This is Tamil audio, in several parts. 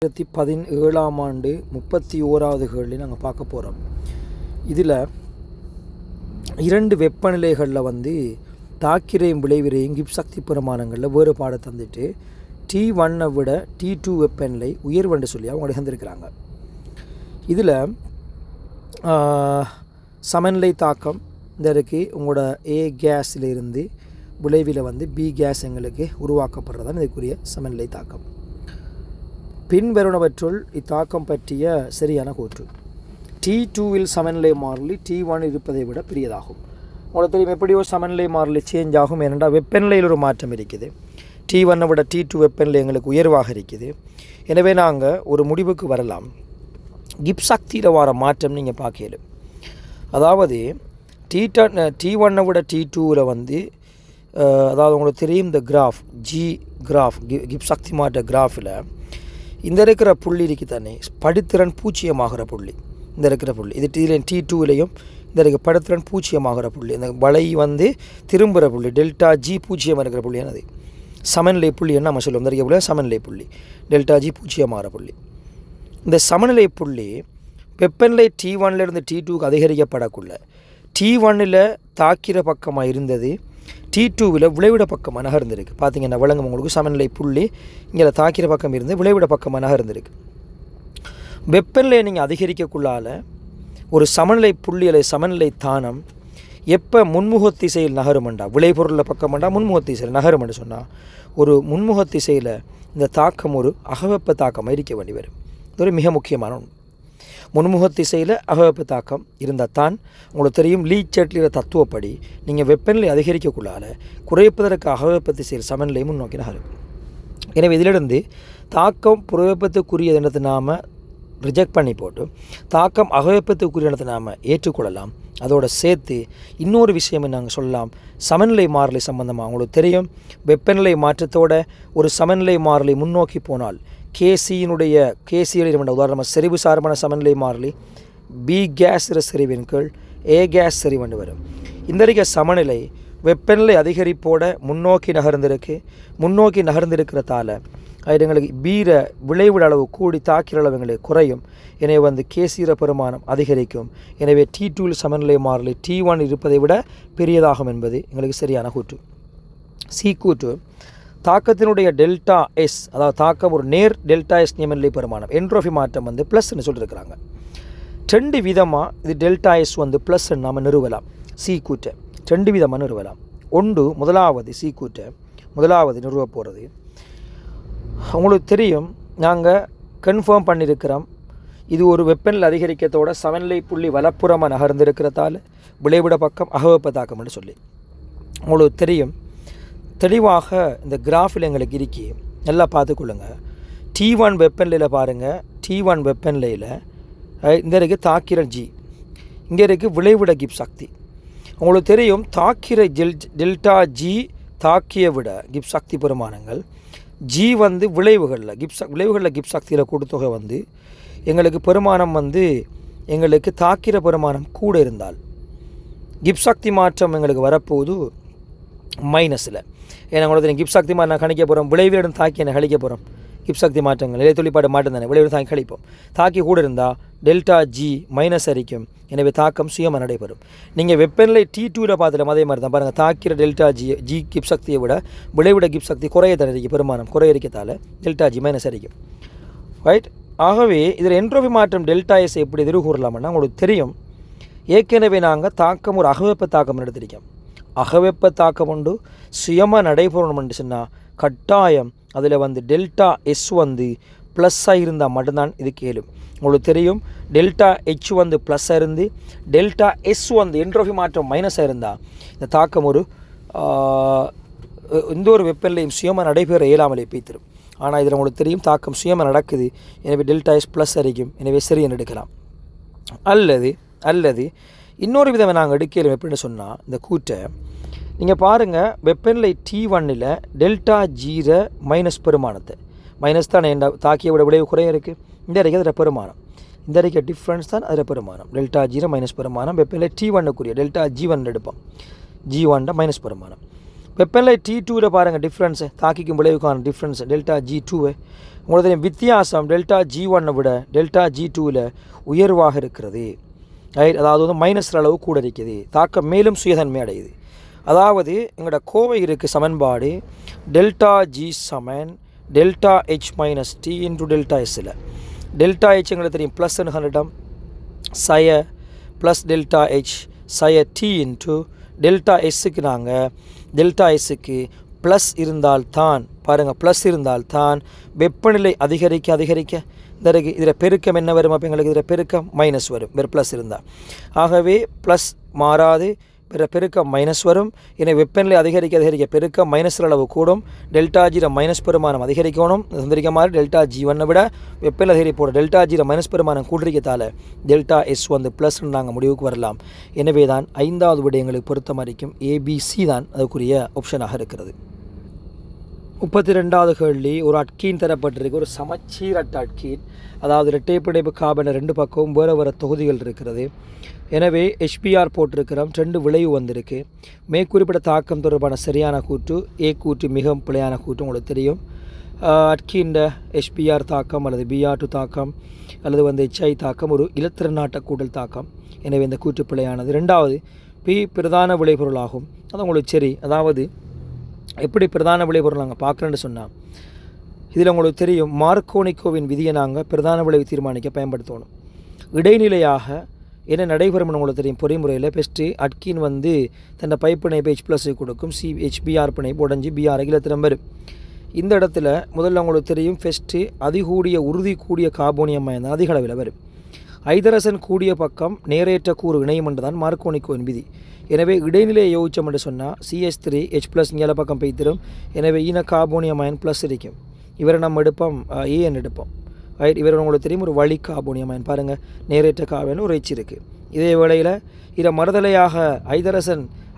2017 ஆண்டு 31வது கேள்வி நாங்கள் பார்க்க போகிறோம். இதில் 2 வெப்பநிலைகளில் தாக்கிரையும் விளைவிரையும் கிப்ஸ் சக்தி பிரமாணங்களில் வேறுபாடு தந்துட்டு T1 விட T2 வெப்பநிலை உயர்வுன்னு சொல்லி அவங்க தந்திருக்கிறாங்க. இதில் சமநிலை தாக்கம் இந்த இருக்குது. உங்களோட A கேஸிலிருந்து விளைவில் B கேஸ் எங்களுக்கு உருவாக்கப்படுறதான் இதுக்குரிய சமநிலை தாக்கம். பின்வருவனவற்றுள் இத்தாக்கம் பற்றிய சரியான கூற்று. T2வில் சமநிலை மாறிலி T1 இருப்பதை விட பெரியதாகும். உங்களுக்கு தெரியும் எப்படியோ சமநிலை மாறிலி சேஞ்ச் ஆகும். ஏனென்றால் வெப்பநிலையில் ஒரு மாற்றம் இருக்குது. T1 விட T2 வெப்பநிலை எங்களுக்கு உயர்வாக இருக்குது. எனவே நாங்கள் ஒரு முடிவுக்கு வரலாம். கிப்ஸ் சக்தியில் வர மாற்றம் நீங்கள் பார்க்கலும். அதாவது T1 விட T2வில் அதாவது உங்களுக்கு தெரியும் இந்த கிராஃப் கிராஃப் கிப்ஸ் சக்தி மாற்ற கிராஃபில் இந்த இருக்கிற புள்ளி இருக்கு தானே, படித்திறன் பூச்சியமாகிற புள்ளி. இந்த இருக்கிற புள்ளி இது T2விலையும் இந்த இருக்க படித்திறன் பூச்சியமாகிற புள்ளி. இந்த வலை திரும்புகிற புள்ளி டெல்டா ஜி பூச்சியமாக இருக்கிற புள்ளி என்னது சமநிலை புள்ளி என்ன நம்ம சொல்லுவோம். இந்த இருக்க புள்ளி சமநிலை புள்ளி டெல்டா ஜி பூச்சியமாகிற புள்ளி. இந்த சமநிலை புள்ளி வெப்பநிலை T1லேருந்து T2க்கு அதிகரிக்கப்படக்குள்ள T1ல் தாக்கிற பக்கமாக இருந்தது, T2வில் விளைவிட பக்கமாக நகர்ந்துருக்கு. பார்த்தீங்கன்னா விளங்கும் உங்களுக்கு சமநிலை புள்ளி இங்கே தாக்கிற பக்கம் இருந்து விளைவிட பக்கமாக நகர்ந்துருக்கு. வெப்பநிலையை நீங்கள் அதிகரிக்கக்குள்ளால் ஒரு சமநிலை புள்ளி சமநிலை தானம் எப்போ முன்முக திசையில் நகருமெண்டா விளைபொருளில் பக்கமெண்டா முன்முக திசையில் நகருமென்று சொன்னால் ஒரு முன்முக திசையில் இந்த தாக்கம் ஒரு அகவெப்ப தாக்கமாக இருக்க வேண்டி வரும். இது ஒரு மிக முக்கியமான ஒன்று. முன்முக திசையில் அகவெப்ப தாக்கம் இருந்தால் தான் உங்களுக்கு தெரியும் லீச்சட்லிற தத்துவப்படி நீங்கள் வெப்பநிலை அதிகரிக்கக்குள்ளால் குறைப்பதற்கு அகவெப்ப திசையில் சமநிலை முன்னோக்கி நகரும். எனவே இதிலிருந்து தாக்கம் புறவெப்பத்துக்குரியது நாம் ரிஜெக்ட் பண்ணி போட்டு தாக்கம் அகவெப்பத்துக்குரியதை நாம் ஏற்றுக்கொள்ளலாம். அதோடு சேர்த்து இன்னொரு விஷயம் நாங்கள் சொல்லலாம். சமநிலை மாறிலி சம்பந்தமாக உங்களுக்கு தெரியும் வெப்பநிலை மாற்றத்தோட ஒரு சமநிலை மாறிலி முன்னோக்கி போனால் கேசியுடைய உதாரணமாக செறிவு சார்பான சமநிலை மாறிலி B கேஸ் செறிவின் கீழ் A கேஸ் செறிவண்டு வரும். இந்த இருக்க சமநிலை வெப்பநிலை அதிகரிப்போட முன்னோக்கி நகர்ந்திருக்கிறதால அது எங்களுக்கு பீர விளைவிட அளவு கூடி தாக்கிற அளவு எங்களுக்கு குறையும். எனவே கேசிர பெருமானம் அதிகரிக்கும். எனவே T2வில் சமநிலை மாறிலி T1 இருப்பதை விட பெரியதாகும் என்பது எங்களுக்கு சரியான கூற்று. சி கூற்று தாக்கத்தினுடைய டெல்டா எஸ், அதாவது தாக்கம் ஒரு நேர் டெல்டா எஸ் நியமநிலை பெருமானம் என்ட்ரோஃபி மாற்றம் ப்ளஸ்ன்னு சொல்லியிருக்கிறாங்க. 2 விதமாக இது டெல்டா எஸ் ப்ளஸ்ன்னு நாம் நிறுவலாம். சி கூற்றை 2 விதமாக நிறுவலாம். முதலாவது சி கூற்றை நிறுவ போகிறது உங்களுக்கு தெரியும். நாங்கள் கன்ஃபார்ம் பண்ணியிருக்கிறோம் இது ஒரு வெப்பநிலை அதிகரிக்கத்தோட சமநிலை புள்ளி வலப்புறமாக நகர்ந்திருக்கிறதால விளைவிட பக்கம் அகவெப்ப தாக்கம்னு சொல்லி உங்களுக்கு தெரியும். தெளிவாக இந்த கிராஃபில் எங்களுக்கு இருக்கி நல்லா பார்த்துக்கொள்ளுங்க. T1 வெப்பநிலையில் பாருங்கள். T1 வெப்பநிலையில் இந்த இருக்குது தாக்கிற ஜி, இங்கே இருக்குது விளைவிட கிப்ஸ் சக்தி. உங்களுக்கு தெரியும் தாக்கிற டெல்டா ஜி தாக்கிய விட கிப்ஸ் சக்தி பெருமானங்கள் ஜி விளைவுகளில் கிப்ஸ் சக்தியில் கூட்டுத்தொகை எங்களுக்கு பெருமானம் எங்களுக்கு தாக்கிற பெருமானம் கூட இருந்தால் கிப்ஸ் சக்தி மாற்றம் எங்களுக்கு வரப்போகுது மைனஸில். ஏன்னா உங்களுக்கு கிப்ஸ் சக்தி மாற்றம் நான் கணிக்க போகிறோம். விளைவிடம் தாக்கி என்ன கழிக்க போகிறோம். கிப்ஸ் சக்தி மாற்றங்கள் இலை துளிப்பாடு மாற்றம் தானே விளைவிடம் தாக்கி கழிப்போம். தாக்கி கூட இருந்தால் டெல்டா ஜி மைனஸ் அரிக்கும். எனவே தாக்கம் சுயமாக நடைபெறும். நீங்கள் வெப்பநிலை T2வில் பார்த்துட்டு அதே மாதிரி தான் பாருங்கள். தாக்கிற டெல்டா ஜி கிப்ஸ் சக்தியை விட விளைவிட கிப்ஸ் சக்தி குறைய தரிக்கும். பெருமானம் குறையரிக்கத்தால் டெல்டா ஜி மைனஸ் அரிக்கும். ரைட். ஆகவே இதில் என்ட்ரோபி மாற்றம் டெல்டா எஸ் எப்படி எதிர்கூறலாம்னா உங்களுக்கு தெரியும். ஏற்கனவே நாங்கள் தாக்கம் ஒரு அகவெப்ப தாக்கம் எடுத்திருக்கோம். அகவெப்ப தாக்கம் சுயமாக நடைபெறணும்னு சொன்னால் கட்டாயம் அதில் டெல்டா எஸ் ப்ளஸ்ஸாக இருந்தால் மட்டும்தான் இது கேளும். உங்களுக்கு தெரியும் டெல்டா ஹெச் ப்ளஸ்ஸாக இருந்து டெல்டா எஸ் என்ட்ரோபி மாற்றம் மைனஸாக இருந்தால் இந்த தாக்கம் எந்த ஒரு வெப்பநிலையும் சுயமாக நடைபெற இயலாமலே பேய்த்திரும். ஆனால் இதில் உங்களுக்கு தெரியும் தாக்கம் சுயமாக நடக்குது. எனவே டெல்டா எஸ் ப்ளஸ் அரிக்கும். எனவே சரியன்னு எடுக்கலாம். அல்லது இன்னொரு விதமாக நாங்கள் எடுக்கலாம். எப்படின்னு சொன்னால் இந்த கூற்றை நீங்கள் பாருங்கள். வெப்பநிலை T1ல் டெல்டா ஜீரை மைனஸ் பெருமானத்தை மைனஸ் தான் தாக்கிய விட விளைவு குறைய இருக்குது. இந்த அறிக்கை அதில் பெருமானம், இந்த அறிக்கை டிஃப்ரென்ஸ் தான் அதில் பெருமானம். டெல்டா ஜீரை மைனஸ் பெருமானம் வெப்பநிலை T1க்குரிய டெல்டா G1 எடுப்போம். G1 மைனஸ் பெருமானம். வெப்பநிலை T2வில் பாருங்கள் டிஃப்ரென்ஸு தாக்கிக்கும் விளைவுக்கான டிஃப்ரென்ஸு டெல்டா G2 உங்களுக்கு தெரியும் வித்தியாசம் டெல்டா G1 விட டெல்டா G2வில் உயர்வாக இருக்கிறது. ரைட், அதாவது வந்து மைனஸ் அளவு கூட இருக்குது. தாக்கம் மேலும் சுயதன்மை அடையுது. அதாவது எங்களோட கோவை இருக்குது சமன்பாடு டெல்டா G சமன் delta H minus T into delta Sல. டெல்டா H எங்களுக்கு தெரியும் ப்ளஸ் ஹண்ட்ரடம் சய ப்ளஸ் டெல்டா H சய T இன்ட்டு டெல்டா Sக்கு நாங்கள் டெல்டா Sக்கு ப்ளஸ் இருந்தால்தான் பாருங்கள், ப்ளஸ் இருந்தால்தான் வெப்பநிலை அதிகரிக்க இந்த இதில் பெருக்கம் என்ன வரும்? அப்போ எங்களுக்கு இதில் பெருக்கம் மைனஸ் வரும் வேறு ப்ளஸ் இருந்தால். ஆகவே ப்ளஸ் மாறாது, வேறு பெருக்கம் மைனஸ் வரும். எனவே வெப்பநிலை அதிகரிக்க பெருக்கம் மைனஸ் அளவு கூடும். டெல்டா ஜீரோ மைனஸ் பெருமானம் அதிகரிக்கணும். சந்திரிக்க மாதிரி டெல்டா G1 விட வெப்பநிலை அதிகரிப்போட டெல்டா ஜீரோ மைனஸ் பெருமானம் கூட்டிருக்கத்தால் டெல்டா S வந்து ப்ளஸ்ன்னு நாங்கள் முடிவுக்கு வரலாம். எனவே தான் 5வது விடயங்களுக்கு பொறுத்த வரைக்கும் ABC தான் அதுக்குரிய ஆப்ஷனாக இருக்கிறது. 32வது கேள்வி, ஒரு அட்கீன் தரப்பட்டிருக்கு, ஒரு சமச்சீரட்ட அட்கீன், அதாவது இரட்டை பிணைப்பு கார்பன் 2 பக்கமும் வேறு தொகுதிகள் இருக்கிறது. எனவே HBr போட்டிருக்கிறோம். 2 விளைவு வந்திருக்கு. மேற்குறிப்பிட்ட தாக்கம் தொடர்பான சரியான கூற்று A கூற்று மிகவும் பிழையான கூற்று உங்களுக்கு தெரியும். அட்கீன் HBr தாக்கம் அல்லது Br2 தாக்கம் அல்லது வந்து HI தாக்கம் ஒரு இலத்திரநாட்ட கூட்டல் தாக்கம். எனவே இந்த கூற்று பிழையானது. 2வது P பிரதான விளைபொருளாகும். அது உங்களுக்கு சரி. அதாவது எப்படி பிரதான விளைபொருள் நாங்கள் பார்க்குறேன்னு சொன்னால், இதில் உங்களுக்கு தெரியும் மார்க்கோனிக்கோவின் விதியை நாங்கள் பிரதான விளைவு தீர்மானிக்க பயன்படுத்தணும். இடைநிலையாக என்ன நடைபெறும்னு உங்களுக்கு தெரியும் பொறிமுறையில். பெஸ்ட்டு அட்கீன் வந்து தன்னை பைப்பிணைப்பு H+ கொடுக்கும். HBr பிணைப்பு உடஞ்சி Br இலத்திரம் வரும். இந்த இடத்துல முதல்ல உங்களுக்கு தெரியும் ஃபெஸ்ட்டு அதிகூடிய உறுதி கூடிய கார்போனியம் அயன் அதிக அளவில் வரும். ஐதரசன் கூடிய பக்கம் நேரேற்ற கூறு இணையும் என்று தான் மார்க்கோனிக்கோவின் விதி. எனவே இடைநிலையை யோசித்தோம் என்று சொன்னால் CH3 H+ மேலே பக்கம் பெய்திரும். எனவே ஈன கார்போனியம் அயன் ப்ளஸ் இருக்கும். இவரை நம்ம எடுப்போம் AN எடுப்போம். ரைட், இவர் உங்களுக்கு தெரியும் ஒரு வழி கார்போனியம் அயன் பாருங்கள், நேரேற்ற கார்பன் ஒரு H இருக்குது. இதே வேளையில் இதை மறுதலையாக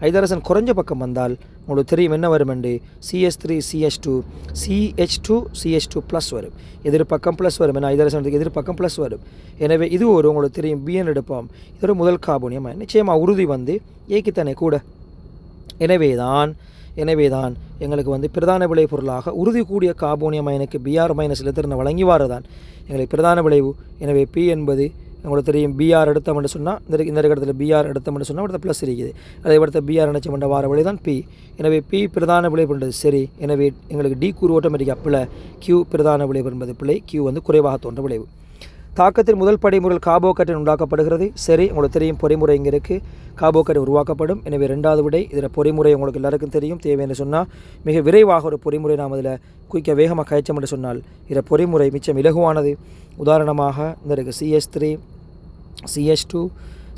ஐதரசன் குறைஞ்ச பக்கம் வந்தால் உங்களுக்கு தெரியும் என்ன வரும் என்று CH3 CH2 ப்ளஸ் வரும். எதிர்பக்கம் ப்ளஸ் வரும். ஏன்னா ஐதரசனுக்கு எதிர்பக்கம் ப்ளஸ் வரும். எனவே இது ஒரு உங்களுக்கு தெரியும் BN எடுப்போம். இது ஒரு முதல் கார்போனியம் அயன். நிச்சயமாக உறுதி வந்து ஏக்கித்தனை கூட. எனவே தான் எங்களுக்கு வந்து பிரதான விளைபொருளாக உறுதி கூடிய கார்போனியம் அயனுக்கு Br மைனஸ் இலத்திரனை வழங்கி வாரதான் எங்களுக்கு பிரதான விளைவு. எனவே P என்பது உங்களுக்கு தெரியும் Br எடுத்தோம்னு சொன்னால் இந்த இடத்துல Br எடுத்தோம்னு சொன்னால் அடுத்த ப்ளஸ் இருக்குது. அதை அடுத்த Br நினச்சோம்ன்ற வார வழி தான் P. எனவே P பிரதான விளைவு என்பது சரி. எனவே எங்களுக்கு D கூறு ஆட்டோமேட்டிக்காக பிள்ளை, Q பிரதான விளைவு என்பது பிள்ளை, Q வந்து குறைவாக தோன்ற விளைவு. தாக்கத்தின் முதல் படிமுறையில் கார்போகேட்டன் உண்டாக்கப்படுகிறது. சரி, உங்களுக்கு தெரியும் பொறிமுறை இங்கே இருக்குது, கார்போகேட்டன் உருவாக்கப்படும். எனவே 2வது விடை. இதில் பொறிமுறை உங்களுக்கு எல்லாருக்கும் தெரியும். தேவைன்னு சொன்னால் மிக விரைவாக ஒரு பொறிமுறை நாம் அதில் குயிக்க வேகமாக கழிச்சோம் என்று சொன்னால் இதில் பொறிமுறை மிச்சம் இலகுவானது. உதாரணமாக இந்த இருக்குது CH3 CH2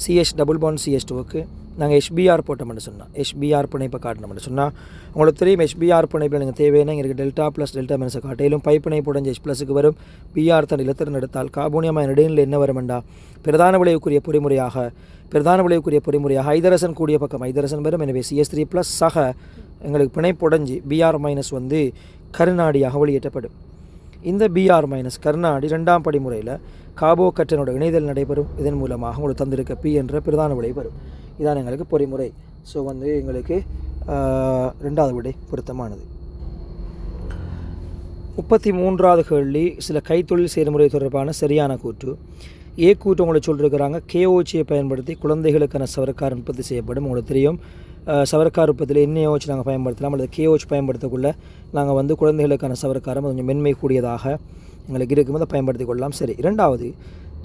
CH double bond CH2க்கு நாங்கள் HBr போட்டோம்னு சொன்னால் HBr பிணைப்பை காட்டணும்னு சொன்னால் உங்களுக்கு தெரியும் HBr பிணைப்பில் நீங்கள் தேவையான எங்களுக்கு டெல்டா ப்ளஸ் டெல்டா மைனஸை காட்டையிலும் பை பிணைப்பு உடஞ்ச H+க்கு வரும். Br தன் இலத்திரன் எடுத்தால் கார்போனியமான இடைநிலை என்ன வருமெண்டா பிரதான விளைவுக்குரிய பொறிமுறையாக ஐதரசன் கூடிய பக்கம் ஐதரசன் வரும். எனவே CH3 ப்ளஸ் சக எங்களுக்கு பிணைப்பு உடஞ்சி Br மைனஸ் வந்து கருநாடியாக வெளியேற்றப்படும். இந்த Br மைனஸ் கருநாடி 2ஆம் படிமுறையில் கார்போகேட்டனோட இணைதல் நடைபெறும். இதன் மூலமாக உங்களுக்கு தந்திருக்க P என்ற பிரதான விளைவு வரும். இதான் எங்களுக்கு பொறிமுறை. ஸோ வந்து எங்களுக்கு 2வது விடை பொருத்தமானது. 33வது கேள்வி, சில கைத்தொழில் செயல்முறை தொடர்பான சரியான கூற்று. A கூற்று உங்களுக்கு சொல்லியிருக்கிறாங்க, KOHயை பயன்படுத்தி குழந்தைகளுக்கான சவர்க்கார் உற்பத்தி செய்யப்படும். உங்களுக்கு தெரியும் சவர்க்கார் உற்பத்தியில் NaOH நாங்கள் பயன்படுத்தலாம் அல்லது KOH பயன்படுத்தக்குள்ள நாங்கள் வந்து குழந்தைகளுக்கான சவர்க்காரம் கொஞ்சம் மென்மை கூடியதாக எங்களுக்கு இருக்கும்போது பயன்படுத்தி கொள்ளலாம். சரி, 2வது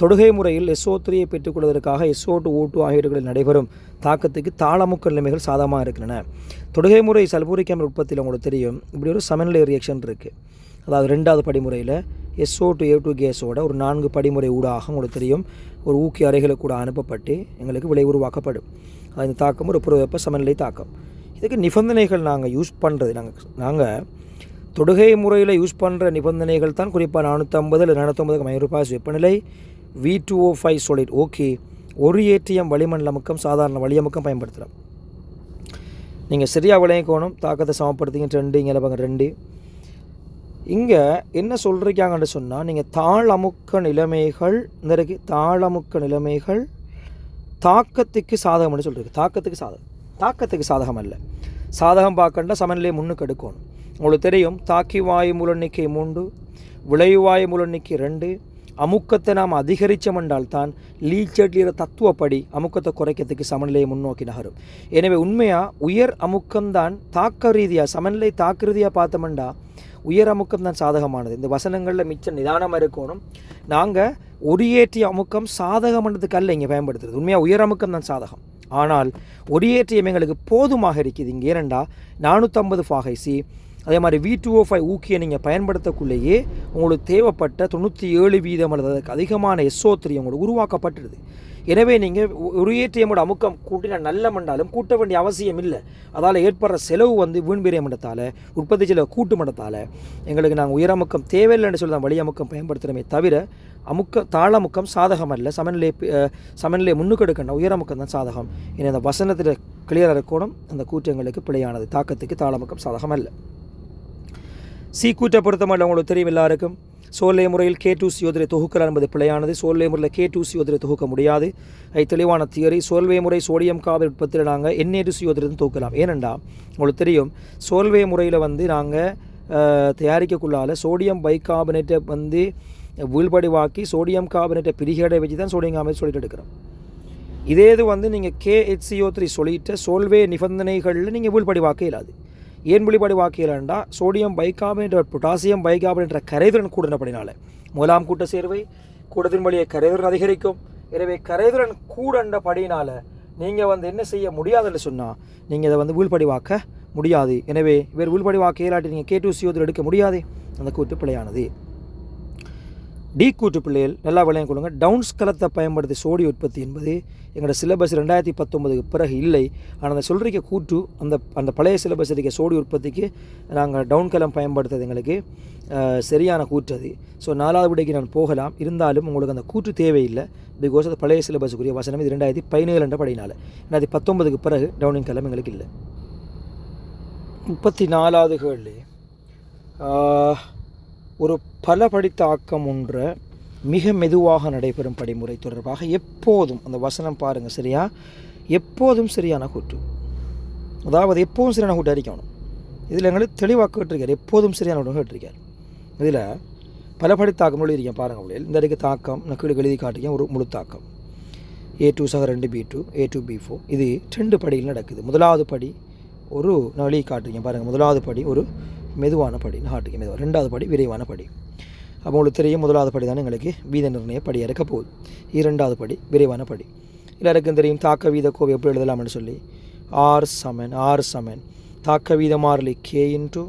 தொடுகை முறையில் SO3யை பெற்றுக்கொள்வதற்காக SO2 O2 ஆகியவர்களில் நடைபெறும் தாக்கத்துக்கு தாளமுக்க நிலைமைகள் சாதகமாக இருக்கின்றன. தொடுகை முறை சல்பூரிக் அமில உற்பத்தியில் உங்களுக்கு தெரியும் இப்படி ஒரு சமநிலை ரியாக்ஷன் இருக்குது. அதாவது 2வது படிமுறையில் SO2 கேஸோட ஒரு 4 படிமுறை ஊடாக உங்களுக்கு தெரியும் ஒரு ஊக்கி அறைகளுக்கு கூட அனுப்பப்பட்டு எங்களுக்கு விளை உருவாக்கப்படும். அந்த தாக்கம் ஒரு புறவெப்ப சமநிலை தாக்கம். இதுக்கு நிபந்தனைகள் நாங்கள் யூஸ் பண்ணுறது நாங்கள் தொடுகை முறையில் யூஸ் பண்ணுற நிபந்தனைகள் தான் குறிப்பாக 450 இல்லை 450 மைக்ரோபாஸ் வெப்பநிலை, V2O5 solid ஓகே, ஒரு ஏடிஎம் வளிமண்டல அமுக்கம் சாதாரண வளியமுக்கம் பயன்படுத்தலாம். நீங்கள் சரியாக விளையக்கோணும். தாக்கத்தை சமப்படுத்திங்க 2 இங்கே பாங்க 2. இங்கே என்ன சொல்கிறீங்கன்னு சொன்னால் நீங்கள் தாளமுக்க நிலைமைகள் இந்த தாளமுக்க நிலைமைகள் தாக்கத்துக்கு சாதகம்னு சொல்கிறீங்க. தாக்கத்துக்கு சாதகம் அல்ல. சாதகம் பார்க்கண்டா சமநிலையை முன்னுக்கு எடுக்கணும். உங்களுக்கு தெரியும் தாக்கி வாயு மூலன்னிக்கை 3 விளைவாய் முலன்னிக்கு 2 அமுக்கத்தை நாம் அதிகரித்தோம் என்றால் தான் லீச்சட்லிற தத்துவப்படி அமுக்கத்தை குறைக்கிறதுக்கு சமநிலையை முன்னோக்கி நகரும். எனவே உண்மையாக உயர் அமுக்கம்தான் தாக்க ரீதியாக சமநிலை தாக்க ரீதியாக பார்த்தோம்னா உயர் அமுக்கம் தான் சாதகமானது. இந்த வசனங்களில் மிச்சம் நிதானமாக இருக்கணும். நாங்கள் ஒரியேற்றிய அமுக்கம் சாதகமானதுக்கு அல்ல இங்கே பயன்படுத்துறது. உண்மையாக உயர் அமுக்கம் தான் சாதகம். ஆனால் ஒரியேற்றியம் எங்களுக்கு போதுமாக இருக்குது. இங்கே ஏனெண்டா 450 ஃபாகைசி அதே மாதிரி V2O5 ஊக்கியை நீங்கள் பயன்படுத்தக்குள்ளேயே உங்களுக்கு தேவைப்பட்ட 97% அல்லது அதுக்கு அதிகமான SO3 உங்களுக்கு உருவாக்கப்பட்டுடுது. எனவே நீங்கள் ஒரியேற்றியமோட அமுக்கம் கூட்டினா நல்லமென்றாலும் கூட்ட வேண்டிய அவசியம் இல்லை. அதால் ஏற்படுற செலவு வந்து வீண்பிரிய மட்டத்தால் உற்பத்தி செலவு கூட்டு மட்டத்தால் எங்களுக்கு நாங்கள் உயரமுக்கம் தேவையில்லைன்னு சொல்லி தான் வழி அமுக்கம் பயன்படுத்துகிறோமே தவிர தாளமுக்கம் சாதகம் அல்ல. சமநிலை முன்னுக்கு எடுக்கணும். உயரமுக்கம் தான் சாதகம். இனி அந்த வசனத்தில் கிளியராக இருக்கணும். அந்த கூற்றங்களுக்கு பிழையானது. தாக்கத்துக்கு தாளமுக்கம் சாதகம் அல்ல. சி கூற்றை பொறுத்தமல்ல உங்களுக்கு தெரியும் எல்லாருக்கும். சோல்லே முறையில் K2CO3 தொகுக்கலாம் என்பது பிழையானது. சோல்வே முறையில் K2CO3 தொகுக்க முடியாது. அது தெளிவான தியரி. சோல்வே முறை சோடியம் கார்பைடு உற்பத்தியில் நாங்கள் Na2CO3 தொகுக்கலாம். ஏனெண்டா உங்களுக்கு தெரியும் சோல்வே முறையில் வந்து நாங்கள் தயாரிக்கக்குள்ளால் சோடியம் பைகார்பனேட்டை வந்து வீழ்படிவாக்கி சோடியம் கார்பனேட்டை பிரிகேடை வச்சு தான் சோடியம் கார்பனேட் சொல்லிட்டு எடுக்கிறோம். இதே இது வந்து நீங்கள் KHCO3 சொல்லிட்டு சோல்வே நிபந்தனைகளில் நீங்கள் வீழ்படிவாக்க இயலாது. ஏன் வெளிப்படிவாக்கியலண்டா சோடியம் பைகார்பனேட் பொட்டாசியம் பைகார்பனேட் கரைதிறன் கூடினபடினால முதலாம் கூட்ட சேர்வை கூட்டத்தின் வழியை கரைதிறன் அதிகரிக்கும். எனவே கரைதிறன் கூடண்டபடினால நீங்கள் வந்து என்ன செய்ய முடியாதுன்னு சொன்னால் நீங்கள் இதை வந்து வீழ்படிவாக்க முடியாது. எனவே வேறு வீழ்படிவாக்க இயலாட்டி நீங்கள் K2CO3 எடுக்க முடியாது. அந்த கூட்டு பிழையானது. டி கூட்டு பிள்ளைகள் நல்லா விளையாங்க கொள்ளுங்க. டவுன்ஸ் கலத்தை பயன்படுத்தி சோடி உற்பத்தி என்பது எங்களோட சிலபஸ் 2019 பிறகு இல்லை. ஆனால் அந்த சொல்கிற கூட்டு அந்த பழைய சிலபஸ் இருக்க சோடி உற்பத்திக்கு நாங்கள் டவுன் கலம் பயன்படுத்துறது எங்களுக்கு சரியான கூற்று அது. ஸோ 4வது விடைக்கு நான் போகலாம். இருந்தாலும் உங்களுக்கு அந்த கூற்று தேவையில்லை. பிகாஸ் அது பழைய சிலபஸுக்குரிய வசனம். இது 2017 படினால 2019 பிறகு டவுனிங் கலம் எங்களுக்கு இல்லை. 34வது கேள்வி. ஒரு பல படித்த ஆக்கம் ஒன்றை மிக மெதுவாக நடைபெறும் படிமுறை தொடர்பாக எப்போதும் அந்த வசனம் பாருங்கள் சரியா, எப்போதும் சரியான கூற்று. அதாவது எப்போதும் சரியான கூட்டு அடிக்கணும். இதில் எங்களுக்கு தெளிவாக கேட்டிருக்கார். எப்போதும் சரியான கூட்டு கேட்டிருக்கார். இதில் பல படித்த ஆக்கம் எழுதியிருக்கேன் பாருங்கள். அப்படியே இந்த அடிக்க தாக்கம் நான் கீழே எழுதி காட்டிருக்கேன். ஒரு முழு தாக்கம் A2 சக 2 B2 A2 B4 இது 2 படியில் நடக்குது. முதலாவது படி ஒரு நான் எழுதி காட்டிருக்கேன் பாருங்கள். முதலாவது படி ஒரு மெதுவான படி நாட்டுக்கு மெதுவாக. 2வது படி விரைவான படி. அப்போ உங்களுக்கு தெரியும் முதலாவது படி தானே எங்களுக்கு வீத நிர்ணய படியாக இருக்க போகுது. 2வது படி விரைவான படி. எல்லாருக்கும் தெரியும் தாக்க வீத கோவை எப்படி எழுதலாம்னு சொல்லி R சமன் தாக்க வீத மாறிலி K இன்ட்டு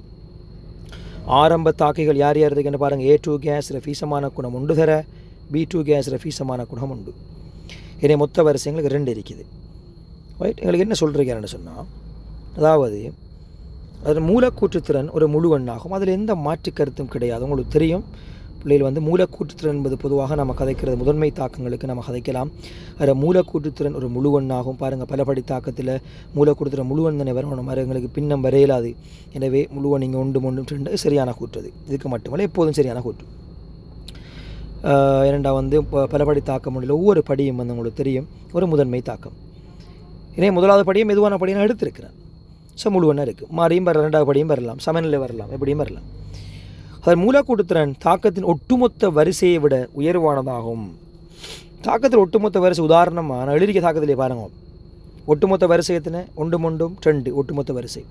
ஆரம்ப தாக்கைகள் யார் யார் இருக்குன்னு பாருங்கள். A2 கேஸ் ஃபீசமான குணம் உண்டு தர B2 கேஸ் ஃபீசமான குணம் உண்டு. இதே மொத்த வரிசை எங்களுக்கு 2 இருக்குது. ரைட். எங்களுக்கு என்ன சொல்கிறீங்கன்னு சொன்னால் அதாவது அதில் மூலக்கூற்றுத்திறன் ஒரு முழு எண்ணாகும். அதில் எந்த மாற்று கருத்தும் கிடையாது. உங்களுக்கு தெரியும் பிள்ளைகள் வந்து மூலக்கூற்றுத்திறன் என்பது பொதுவாக நம்ம கதைக்கிறது முதன்மை தாக்கங்களுக்கு நம்ம கதைக்கலாம். அதில் மூலக்கூற்றுத்திறன் ஒரு முழு எண்ணாகும். பாருங்கள் பல படி தாக்கத்தில் மூலக்கூற்றுத்திறன் முழு எண்ணனை வரணும். எங்களுக்கு பின்னம் வரையலாது. எனவே முழுவன் நீங்கள் 1 2 சரியான கூற்றுது. இதுக்கு மட்டுமல்ல எப்போதும் சரியான கூற்று. ஏனெண்டா வந்து பலபடி தாக்க முடியல ஒவ்வொரு படியும் வந்து உங்களுக்கு தெரியும் ஒரு முதன்மை தாக்கம். இதே முதலாவது படியை மெதுவான படியை நான் எடுத்திருக்கிறேன். ஸோ முழுவனாக இருக்குது. மாறியும் வரலாம். 2வது படியும் வரலாம். சமநிலை வரலாம். எப்படியும் வரலாம். அதன் மூலக்கூட்டுத்திறன் தாக்கத்தின் ஒட்டுமொத்த வரிசையை விட உயர்வானதாகும். தாக்கத்தில் ஒட்டுமொத்த வரிசை உதாரணமாக நான் எழுதிக்க தாக்கத்திலே பாருங்க. ஒட்டுமொத்த வரிசை எத்தனை 1 2 ஒட்டுமொத்த வரிசை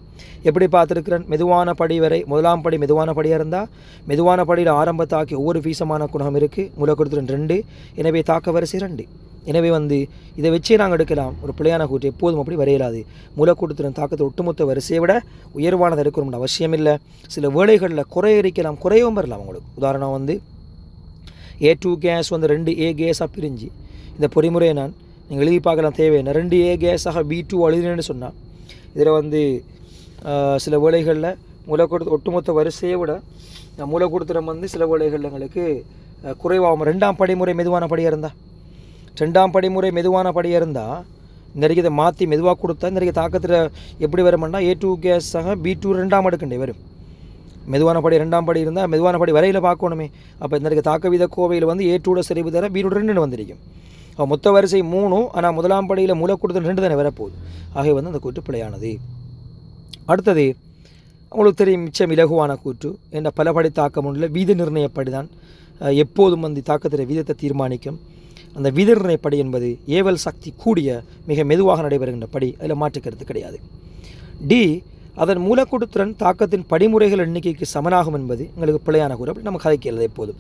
எப்படி பார்த்துருக்கிறேன். மெதுவான படி வரை முதலாம் படி மெதுவான படியாக இருந்தால் மெதுவான படியில் ஆரம்ப தாக்கி ஒவ்வொரு ஃபீசமான குணம் இருக்குது. மூலக்கூட்டுத்திறன் 2. எனவே தாக்க வரிசை 2. எனவே வந்து இதை வச்சே நாங்கள் எடுக்கலாம். ஒரு பிழையான கூற்று எப்போதும் அப்படி வரையலாது. மூலக்கூட்டுத்திறன் தாக்கத்தை ஒட்டுமொத்த வரிசையை விட உயர்வானது எடுக்கணும்னு அவசியம் இல்லை. சில வேளைகளில் குறையரிக்கலாம் குறையவும் வரலாம். உங்களுக்கு உதாரணம் வந்து A2 கேஸ் வந்து 2A கேஸாக பிரிஞ்சு இந்த பொறிமுறையை நான் நீங்கள் எழுதி பார்க்கலாம். தேவையான 2A கேஸாக B2 எழுதினேன்னு சொன்னால் இதில் வந்து சில வேளைகளில் மூலக்கூட்டு ஒட்டுமொத்த வரிசையை விட மூலக்கூட்டுத்திறன் வந்து சில வேளைகளில் எங்களுக்கு குறைவாகும். 2ஆம் படிமுறை மெதுவான படியாக இருந்தால் 2ஆம் படிமுறை மெதுவான படியாக இருந்தால் இந்த வரைக்கும் இதை மாற்றி மெதுவாக கொடுத்தா இந்த வரைக்கும் தாக்கத்தில் எப்படி வருமானா A2 கேஸாக B2 2ஆம் அடுக்கண்டே வரும். மெதுவான படி 2ஆம் படி இருந்தால் மெதுவான படி வரையில் பார்க்கணுமே. அப்போ இந்த வரைக்கும் தாக்க வீத கோவையில் வந்து A2 சரிவு தர B2 2 வந்திருக்கும். மொத்த வரிசை 3. ஆனால் முதலாம் படியில் மூலக்கூட்டுத்திறன் 2 தானே வரப்போகுது. ஆகவே வந்து அந்த கூட்டு பிழையானது. அடுத்தது உங்களுக்கு தெரியும் மிச்சம் இலகுவான கூற்று என்ற பலபடி தாக்கம் உள்ள வீத நிர்ணயப்படி தான் எப்போதும் வந்து தாக்கத்தின் வீதத்தை தீர்மானிக்கும். அந்த வீத நிர்ணயப்படி என்பது ஏவல் சக்தி கூடிய மிக மெதுவாக நடைபெறுகின்ற படி, அதில் மாற்றுக்கிறது கிடையாது. டி, அதன் மூலக்கூட்டுத்திறன் தாக்கத்தின் படிமுறைகள் எண்ணிக்கைக்கு சமனாகும் என்பது எங்களுக்கு பிழையான கூறு. அப்படி நம்ம கதைக்கு எழுத எப்போதும்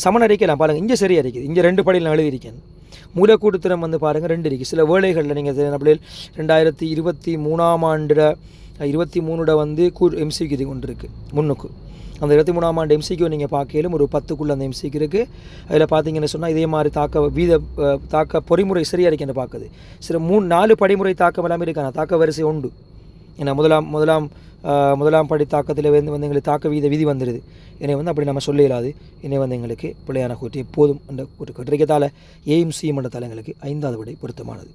சமன் அறிக்கலாம். பாருங்கள், இங்கே சரியாக இருக்குது, இங்கே 2 படியில் நான் எழுதியிருக்கேன். மூலக்கூட்டுத்திறன் வந்து பாருங்கள் 2 இருக்குது. சில வேளைகளில் நீங்கள் அப்படியே 2023ஆம் ஆண்டு 23 வந்து எம்சிக்கு இது கொண்டு இருக்குது முன்னுக்கு. அந்த 23ஆம் ஆண்டு எம்சிக்கு நீங்கள் பார்க்கலும் ஒரு 10க்குள்ளே அந்த எம்சிக்கு இருக்குது. அதில் பார்த்தீங்கன்னு சொன்னால் இதே மாதிரி தாக்க பொறிமுறை சரியாக இருக்குன்னு பார்க்குது. சில 3-4 படிமுறை தாக்கம் எல்லாமே இருக்காங்க. தாக்க வரிசை உண்டு. ஏன்னா முதலாம் படி தாக்கத்தில் வந்து எங்களுக்கு தாக்க விதி வந்துடுது. என்னை வந்து அப்படி நம்ம சொல்ல இயலாது. என்னை வந்து எங்களுக்கு பிள்ளையான கூட்டு எப்போதும் அந்த கூட்டு கட்டுரைக்கத்தால் ஏயும் சியும் என்ற தலங்களுக்கு 5வது விடை பொருத்தமானது.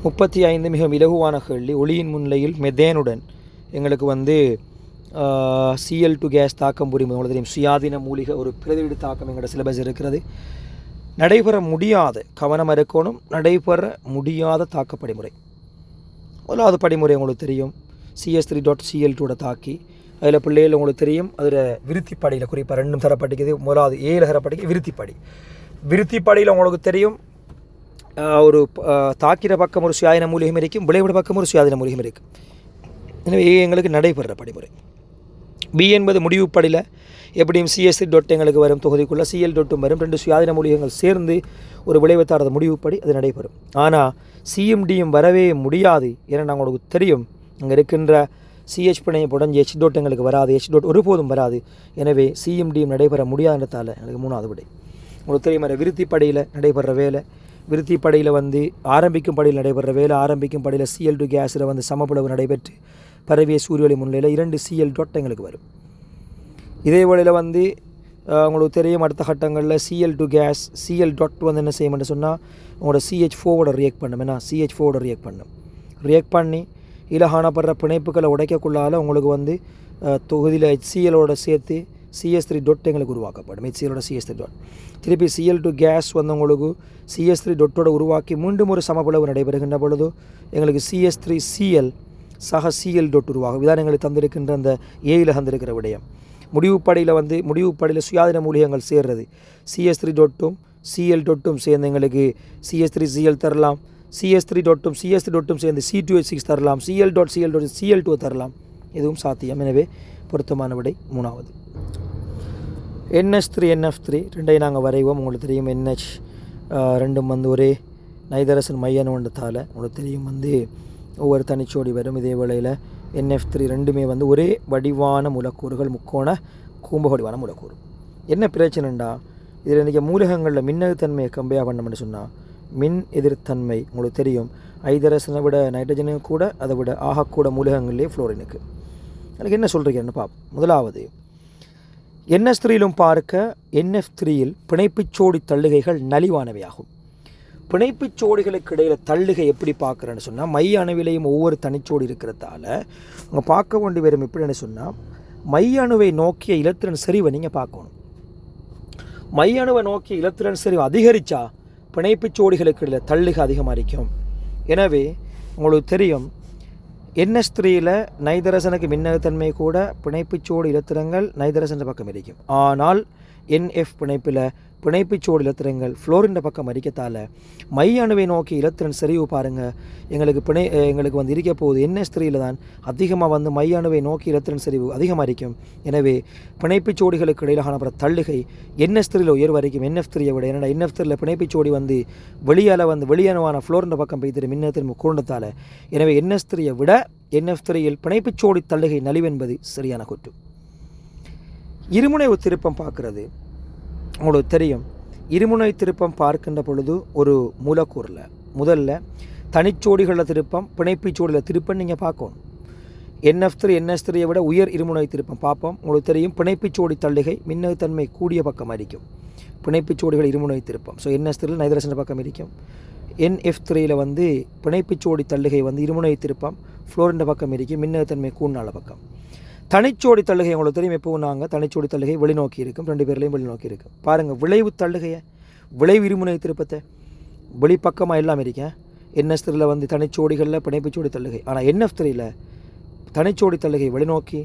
35 மிக இலகுவான கேள்வி. ஒளியின் முன்னிலையில் மெதேனுடன் எங்களுக்கு வந்து Cl2 கேஸ் தாக்கம் புரியும். உங்களுக்கு தெரியும் சுயாதீன மூலிகை ஒரு பிரதிவிடு தாக்கம் எங்களோட சிலபஸ் இருக்கிறது. நடைபெற முடியாத கவனம் இருக்கணும். நடைபெற முடியாத தாக்கப்படிமுறை. முதலாவது படிமுறை உங்களுக்கு தெரியும் CS3.Cl2 தாக்கி அதில் பிள்ளைகள் உங்களுக்கு தெரியும் அதில் விருத்திப்படியில் குறிப்பாக 2 தரப்பட்டிக்குது. முதலாவது 7 தரப்பட்டிக்கு விருத்திப்படியில் உங்களுக்கு தெரியும் ஒரு தாக்கிற பக்கம் ஒரு சுயாதீன மூலிகம் இருக்கும், விளைவிட பக்கம் ஒரு சுயாதீன மூலிகம் இருக்கும். எனவே எங்களுக்கு நடைபெற படிமுறை. பி என்பது முடிவுப்படியில் எப்படியும் CS3 எங்களுக்கு வரும் தொகுதிக்குள்ளே Cl வரும். 2 சுயாதீன மூலிகங்கள் சேர்ந்து ஒரு விளைவுத்தாரது முடிவுப்படி அது நடைபெறும். ஆனால் சியும் டியும் வரவே முடியாது. ஏன்னா உங்களுக்கு தெரியும் அங்கே இருக்கின்ற CH பிணையை புடஞ்சி H எங்களுக்கு வராது, H ஒருபோதும் வராது. எனவே சியும் டியும் நடைபெற முடியாததால் எனக்கு 3வது விடை. உங்களுக்கு தெரியும் விருத்திப்படியில் நடைபெற வேலை, விருத்திப்படியில் வந்து ஆரம்பிக்கும் படியில் நடைபெற வேலை, ஆரம்பிக்கும் படியில் Cl2 கேஸில் வந்து சமப்பளவு நடைபெற்று பரவிய சூரிய ஒளி முன்னிலையில் 2 Cl எங்களுக்கு வரும். இதே வேளையில் வந்து உங்களுக்கு தெரியும் அடுத்த கட்டங்களில் Cl2 கேஸ் Cl வந்து என்ன செய்யும்னு சொன்னால் உங்களோட CH4 ரியாக்ட் பண்ணும். ஏன்னா CH4 ரியாக்ட் பண்ணி இதில் காணப்படுற பிணைப்புகளை உடைக்கக்குள்ளால் உங்களுக்கு வந்து தொகுதியில் HCl சேர்த்து CS3 எங்களுக்கு உருவாக்கப்படும். HCl CS3 திருப்பி Cl2 கேஸ் வந்து உங்களுக்கு CS3 உருவாக்கி மீண்டும் ஒரு சமப்பளவு நடைபெறுகின்ற பொழுது எங்களுக்கு CS3Cl சக Cl உருவாகும். இதான் எங்களுக்கு தந்திருக்கின்ற அந்த ஏயில் தந்திருக்கிற விடயம். முடிவுப்படியில் சுயாதீன மூலிகங்கள் சேர்றது CS3 Cl சேர்ந்து எங்களுக்கு CS3Cl தரலாம், CS3 சேர்ந்து C2H6 தரலாம், Cl2 தரலாம். இதுவும் சாத்தியம். எனவே பொருத்தமான விடை 3வது. NH3 NF3 2ஐயும் நாங்கள் வரைவோம். உங்களுக்கு தெரியும் NH 2 வந்து ஒரே நைதரசன் மையணுன்றதால் உங்களுக்கு தெரியும் வந்து ஒவ்வொரு தனிச்சோடி வரும். இதே வேளையில் NF3 2மே வந்து ஒரே வடிவான மூலக்கூறுகள், முக்கோண கூம்ப வடிவான மூலக்கூறு. என்ன பிரச்சனைண்டா இதில் இன்றைக்கி மூலகங்களில் மின்னெதிர்த்தன்மையை கம்பேர் பண்ணோம்னு சொன்னால் மின் எதிர்த்தன்மை உங்களுக்கு தெரியும் ஐதரசனை விட நைட்ரஜனுக்கு கூட அதை விட ஆகக்கூட மூலகங்கள்லேயே ஃப்ளோரினுக்கு. எனக்கு என்ன சொல்கிறீங்கன்னு பார்ப்போம். முதலாவது NH3யிலும் பார்க்க NF3யில் பிணைப்புச்சோடி தள்ளுகைகள் நலிவானவையாகும். பிணைப்புச்சோடிகளுக்கு இடையில் தள்ளுகை எப்படி பார்க்குறேன்னு சொன்னால் மைய அணுவிலையும் ஒவ்வொரு தனிச்சோடி இருக்கிறதால அவங்க பார்க்க வேண்டி வரும். எப்படின்னு சொன்னால் மைய அணுவை நோக்கிய இலத்திரன் செறிவை நீங்கள் பார்க்கணும். மைய அணுவை நோக்கிய இலத்திரன் செறிவு அதிகரித்தா பிணைப்புச்சோடிகளுக்கு இடையில் தள்ளுகை அதிகமாக இருக்கும். எனவே உங்களுக்கு தெரியும் NH3யில் நைதரசனுக்கு மின்னகத்தன்மை கூட பிணைப்புச்சோடு இலத்திரங்கள் நைதரசன் பக்கம் இருக்கும். ஆனால் NF பிணைப்புச்சோடு இலத்திரங்கள் ஃப்ளோரின் பக்கம் அரிக்கத்தால் மைய அணுவை நோக்கி இலத்திரன் செறிவு பாருங்கள் எங்களுக்கு வந்து இருக்க போகுது. NH3யில் தான் அதிகமாக வந்து மைய அணுவை நோக்கி இலத்திரன் செறிவு அதிகமாக இருக்கும். எனவே பிணைப்புச்சோடிகளுக்கு இடையில் காணப்படுற தள்ளுகை NH3யில் உயர்வு வரைக்கும் NF3யை விட. ஏன்னா NF3யில் பிணைப்புச்சோடி வந்து வெளியணுவான ஃப்ளோரின் பக்கம் பெய்திரு மின்னத்தின் கூண்டத்தால். எனவே NH3யை விட NF3யில் பிணைப்புச்சோடி தள்ளுகை நலிவென்பது சரியான கூற்று. இருமுனை திருப்பம் பார்க்குறது உங்களுக்கு தெரியும். இருமுனை திருப்பம் பார்க்கின்ற பொழுது ஒரு மூலக்கூறில் முதல்ல தனிச்சோடிகளில் திருப்பம், பிணைப்புச்சோடியில் திருப்பம் நீங்கள் பார்க்கணும். NF3 NH3யை விட உயர் இருமுனை திருப்பம் பார்ப்போம். உங்களுக்கு தெரியும் பிணைப்புச்சோடி தள்ளுகை மின்னழுத்தன்மை கூடிய பக்கம் இருக்கும். பிணைப்புச்சோடிகள் இருமுனை திருப்பம். ஸோ NH3யில் நைதரசன் பக்கம் இருக்கும். NF3யில் வந்து பிணைப்புச்சோடி தள்ளுகை வந்து இருமுனை திருப்பம் ஃப்ளோரின் பக்கம் இருக்கும். மின்னழுத்தன்மை கூடினால பக்கம். தனிச்சோடி தள்ளுகை உங்களுக்கு தெரியும். எப்போவும் நாங்கள் தனிச்சோடி தள்ளுகை வெளிநோக்கி இருக்கும். 2 பேர்லையும் வெளிநோக்கி இருக்கும். பாருங்கள் விளைவு தள்ளுகையை விளைவு இருமுனை திருப்பத்தை வெளிப்பக்கமாக எல்லாம் இருக்கேன். NH3யில் வந்து தனிச்சோடிகளில் பிணைப்புச்சோடி தள்ளுகை. ஆனால் NF3யில் தனிச்சோடி தள்ளுகை வெளிநோக்கி,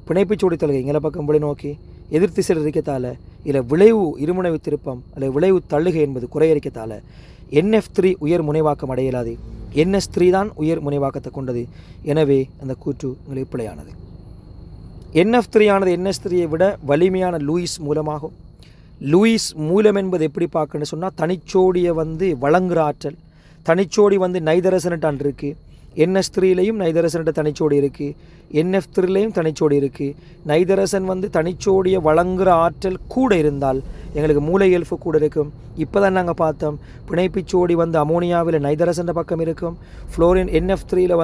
பிணைப்புச்சோடி தள்ளுகை இங்கே பக்கம் வெளிநோக்கி எதிர்த்திசையில் இருக்கத்தால் இல்லை விளைவு இருமுனைவு திருப்பம் அல்லது விளைவு தள்ளுகை என்பது குறையரிக்கத்தால் NF3 உயர் முனைவாக்கம் அடையலாது. NS3 தான் உயர் முனைவாக்கத்தை கொண்டது. எனவே அந்த கூற்று எங்களுக்கு பிழையானது. NF3 ஆனது NS3யை விட வலிமையான லூயிஸ் மூலமாகும். லூயிஸ் மூலம் என்பது எப்படி பார்க்கணுன்னு சொன்னால், தனிச்சோடியை வழங்குகிற ஆற்றல். தனிச்சோடி நைதரசனட்டான் இருக்குது. NS3லையும் நைதரசன்ட்ட தனிச்சோடி இருக்குது. NF3லையும் தனிச்சோடி இருக்குது. நைதரசன் தனிச்சோடியை வழங்குகிற ஆற்றல் கூட இருந்தால் எங்களுக்கு மூளை இயல்பு கூட இருக்கும். இப்போ தான் நாங்கள் பார்த்தோம், பிணைப்பிச்சோடி அமோனியாவில் நைதரசன் பக்கம் இருக்கும், ஃப்ளோரின் NF3யில்